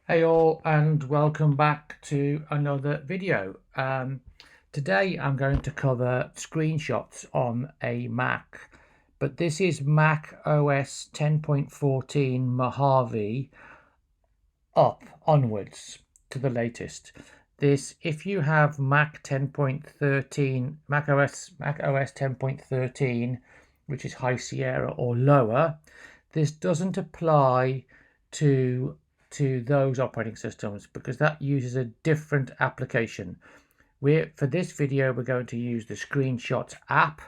Hey all, and welcome back to another video. Today I'm going to cover screenshots on a Mac, but this is Mac OS 10.14 Mojave up onwards to the latest. If you have Mac 10.13, Mac OS 10.13, which is High Sierra or lower, this doesn't apply to those operating systems because that uses a different application. For this video, we're going to use the Screenshots app.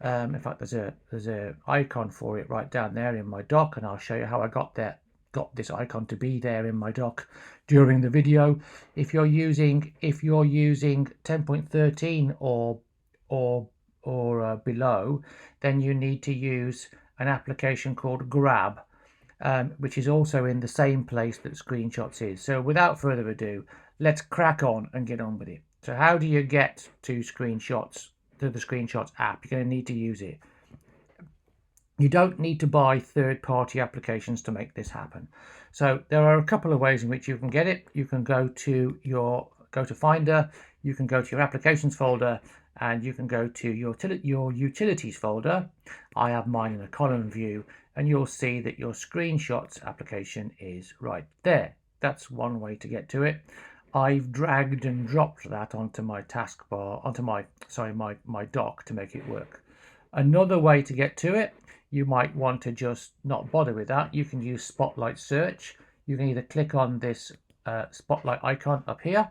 In fact, there's a icon for it right down there in my dock, and I'll show you how I got this icon to be there in my dock during the video. If you're using 10.13 or below, then you need to use an application called Grab, which is also in the same place that Screenshots is. So without further ado, let's crack on and get on with it. So how do you get to the Screenshots app? You're going to need to use it. You don't need to buy third-party applications to make this happen. So there are a couple of ways in which you can get it. You can go to Finder, you can go to your applications folder, and you can go to your utilities folder. I have mine in a column view, and you'll see that your Screenshots application is right there. That's one way to get to it. I've dragged and dropped that onto my taskbar, onto my dock to make it work. Another way to get to it, you might want to just not bother with that. You can use Spotlight Search. You can either click on this Spotlight icon up here,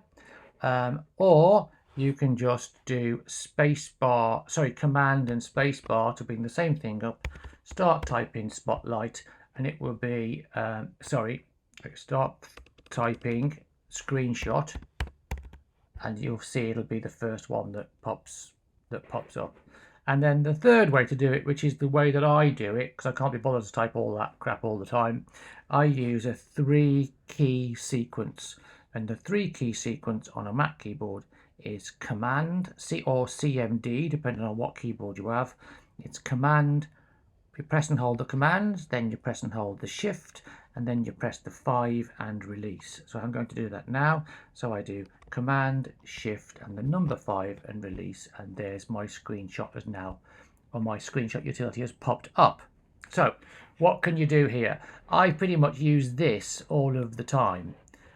or you can just do Command and Spacebar to bring the same thing up. Start typing Spotlight, and it will be start typing Screenshot, and you'll see it'll be the first one that pops up. And then the third way to do it, which is the way that I do it, because I can't be bothered to type all that crap all the time, I use a 3-key sequence. And the 3-key sequence on a Mac keyboard is Command or CMD, depending on what keyboard you have. It's Command. You press and hold the commands, then you press and hold the Shift, and then you press the 5 and release. So I'm going to do that now. So I do Command, Shift, and the number 5 and release, and there's my screenshot as now, or my screenshot utility has popped up. So what can you do here? I pretty much use this all of the time,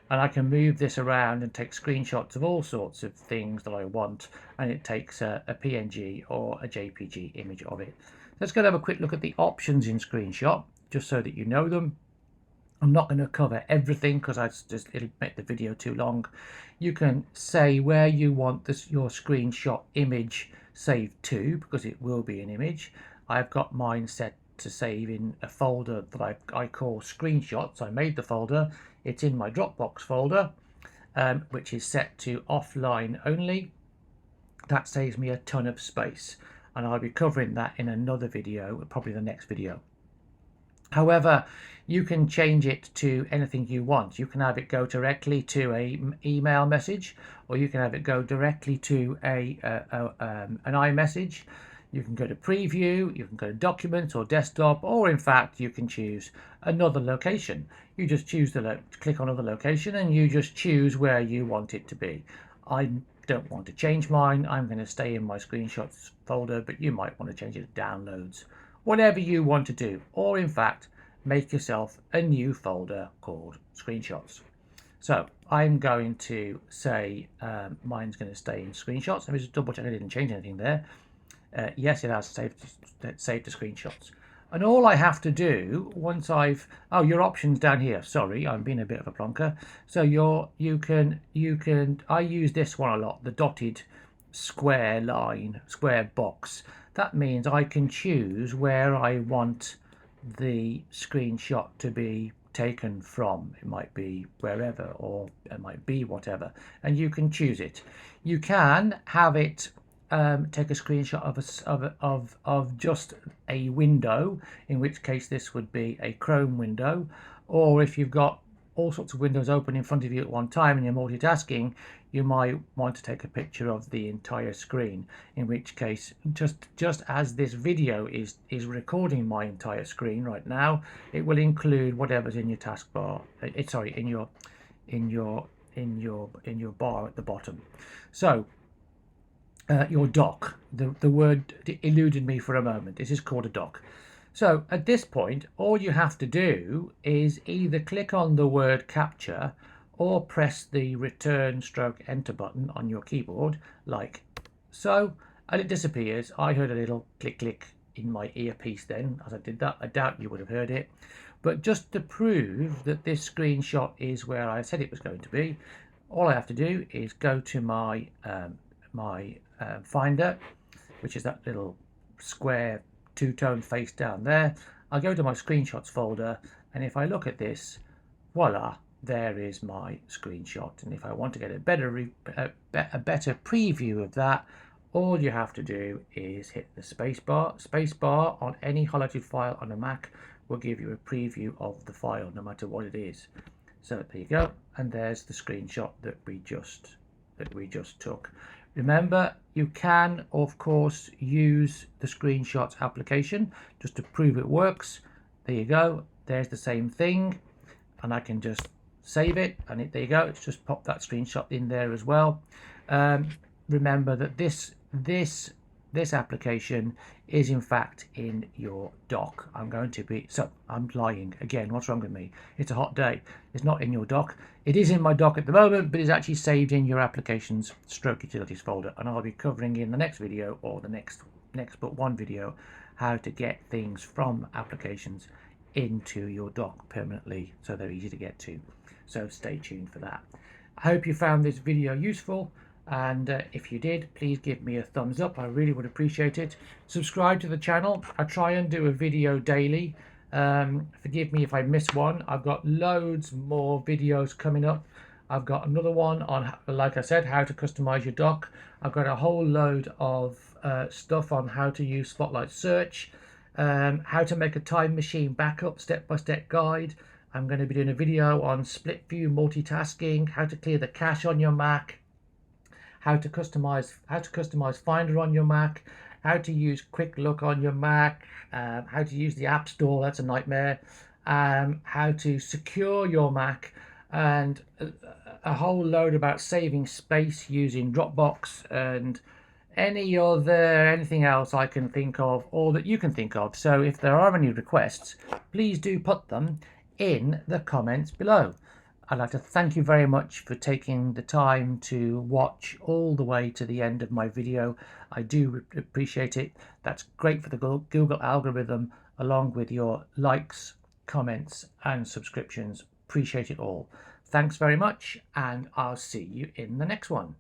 and I can move this around and take screenshots of all sorts of things that I want, and it takes a PNG or a JPG image of it. Let's go and have a quick look at the options in Screenshot, just so that you know them. I'm not going to cover everything because it'll make the video too long. You can say where you want your screenshot image saved to, because it will be an image. I've got mine set to save in a folder that I call Screenshots. I made the folder. It's in my Dropbox folder, which is set to offline only. That saves me a ton of space, and I'll be covering that in another video, probably the next video. However, you can change it to anything you want. You can have it go directly to an email message, or you can have it go directly to an iMessage. You can go to preview, you can go to documents or desktop, or in fact you can choose another location. You just click on another location, and you just choose where you want it to be. I don't want to change mine. I'm going to stay in my screenshots folder, but you might want to change it to downloads. Whatever you want to do, or in fact make yourself a new folder called screenshots. So I'm going to say mine's going to stay in screenshots. Let me just double check I didn't change anything there. Yes, it has saved to screenshots. And all I have to do once your options down here. Sorry, I'm being a bit of a plonker. So I use this one a lot, the dotted square box. That means I can choose where I want the screenshot to be taken from. It might be wherever, or it might be whatever, and you can choose it. You can have it take a screenshot of just a window, in which case this would be a Chrome window, or if you've got all sorts of windows open in front of you at one time and you're multitasking, you might want to take a picture of the entire screen, in which case just as this video is recording my entire screen right now, it will include whatever's in your taskbar, in your bar at the bottom. So your dock. The word eluded me for a moment. This is called a dock. So at this point, all you have to do is either click on the word capture or press the return stroke enter button on your keyboard, like so, and it disappears. I heard a little click click in my earpiece then as I did that. I doubt you would have heard it. But just to prove that this screenshot is where I said it was going to be, all I have to do is go to my Finder, which is that little square two-tone face down there. I'll go to my screenshots folder, and if I look at this, voila, there is my screenshot. And if I want to get a better preview of that, all you have to do is hit the spacebar. Spacebar on any highlighted file on a Mac will give you a preview of the file, no matter what it is. So there you go, and there's the screenshot that we just took. Remember, you can, of course, use the screenshots application just to prove it works. There you go. There's the same thing, and I can just save it, and there you go. It's just popped that screenshot in there as well. Remember that this application is in fact in your dock. I'm lying again. What's wrong with me? It's a hot day. It's not in your dock. It is in my dock at the moment, but it's actually saved in your applications stroke utilities folder, and I'll be covering in the next video, or the next but one video, how to get things from applications into your dock permanently so they're easy to get to. So stay tuned for that. I hope you found this video useful, and if you did, please give me a thumbs up. I really would appreciate it. Subscribe to the channel. I try and do a video daily. Forgive me if I miss one. I've got loads more videos coming up. I've got another one on, like I said, how to customize your dock. I've got a whole load of stuff on how to use Spotlight Search, how to make a time machine backup step-by-step guide. I'm going to be doing a video on split view multitasking, how to clear the cache on your Mac, how to customize Finder on your Mac, how to use Quick Look on your Mac, how to use the App Store, that's a nightmare, how to secure your Mac, and a whole load about saving space using Dropbox, and anything else I can think of, or that you can think of. So if there are any requests, please do put them in the comments below. I'd like to thank you very much for taking the time to watch all the way to the end of my video. I do appreciate it. That's great for the Google algorithm, along with your likes, comments, and subscriptions. Appreciate it all. Thanks very much, and I'll see you in the next one.